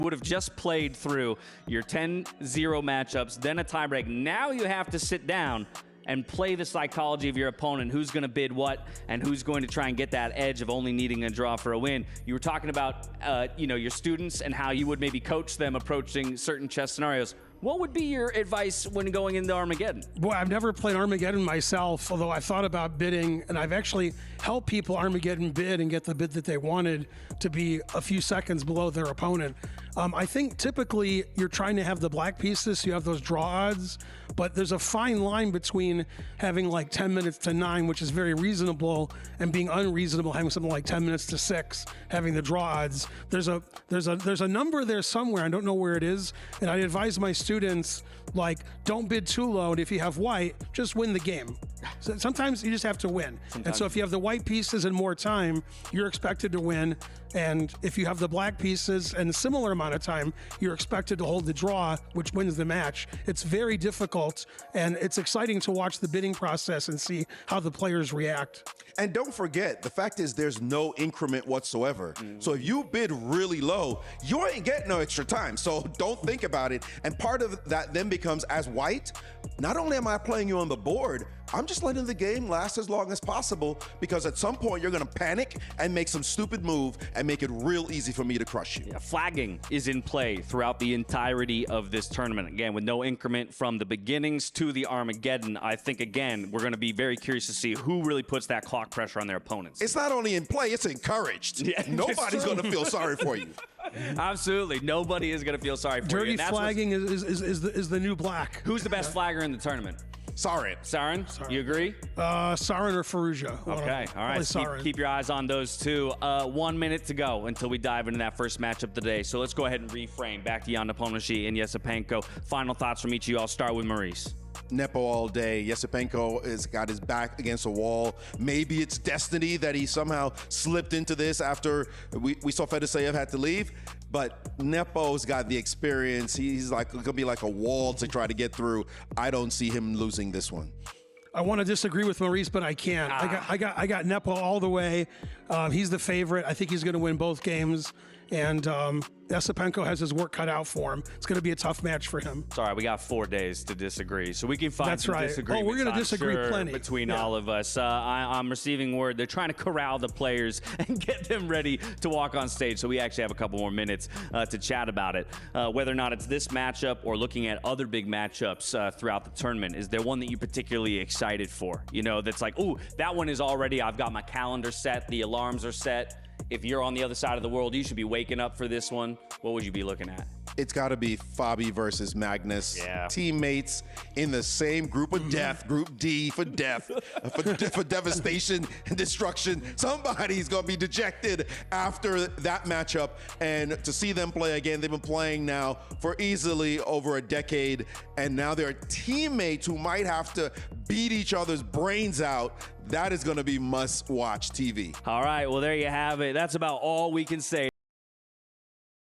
would have just played through your 10-0 matchups, then a tiebreak. Now you have to sit down and play the psychology of your opponent, who's going to bid what, and who's going to try and get that edge of only needing a draw for a win. You were talking about, your students and how you would maybe coach them approaching certain chess scenarios. What would be your advice when going into Armageddon? Boy, I've never played Armageddon myself, although I thought about bidding, and I've actually helped people Armageddon bid and get the bid that they wanted to be a few seconds below their opponent. I think typically you're trying to have the black pieces, so you have those draw odds, but there's a fine line between having like 10 minutes to 9, which is very reasonable, and being unreasonable, having something like 10 minutes to 6, having the draw odds. There's a number there somewhere, I don't know where it is, and I advise my students, like, don't bid too low, and if you have white, just win the game. So sometimes you just have to win. And so if you have the white pieces and more time, you're expected to win. And if you have the black pieces and a similar amount of time, you're expected to hold the draw, which wins the match. It's very difficult, and it's exciting to watch the bidding process and see how the players react. And don't forget, the fact is there's no increment whatsoever. So if you bid really low, you ain't getting no extra time. So don't think about it. And part of that then becomes, as white, not only am I playing you on the board, I'm just letting the game last as long as possible, because at some point you're going to panic and make some stupid move and make it real easy for me to crush you. Yeah, flagging is in play throughout the entirety of this tournament. Again, with no increment from the beginnings to the Armageddon. I think, again, we're going to be very curious to see who really puts that clock pressure on their opponents. It's not only in play, it's encouraged. Yeah, nobody's going to feel sorry for you. Absolutely. Nobody is going to feel sorry for you. Dirty flagging is the new black. Who's the best flagger in the tournament? Sarin. Sarin? You agree? Sarin or Firouzja. Okay, all right. Keep your eyes on those two. 1 minute to go until we dive into that first matchup today. So let's go ahead and reframe. Back to Jan Nepomniachtchi and Yesipenko. Final thoughts from each of you. I'll start with Maurice. Nepo all day. Yesipenko has got his back against a wall. Maybe it's destiny that he somehow slipped into this after we saw Fedoseev had to leave. But Nepo's got the experience. He's like going to be like a wall to try to get through. I don't see him losing this one. I want to disagree with Maurice, but I can't. I got Nepo all the way. He's the favorite. I think he's going to win both games. And Yesipenko has his work cut out for him. It's going to be a tough match for him. Sorry, we got 4 days to disagree, so we can find some disagreements. Oh, we're going to disagree plenty between all of us. I'm receiving word they're trying to corral the players and get them ready to walk on stage. So we actually have a couple more minutes to chat about it. Whether or not it's this matchup or looking at other big matchups throughout the tournament, is there one that you particularly excited for? You know, that's like, ooh, that one is already. I've got my calendar set. The alarms are set. If you're on the other side of the world, you should be waking up for this one. What would you be looking at? It's got to be Fabi versus Magnus. Yeah. Teammates in the same group of death, Group D for death, for devastation and destruction. Somebody's going to be dejected after that matchup. And to see them play again, they've been playing now for easily over a decade. And now they're teammates who might have to beat each other's brains out. That is going to be must-watch TV. All right, well, there you have it. That's about all we can say.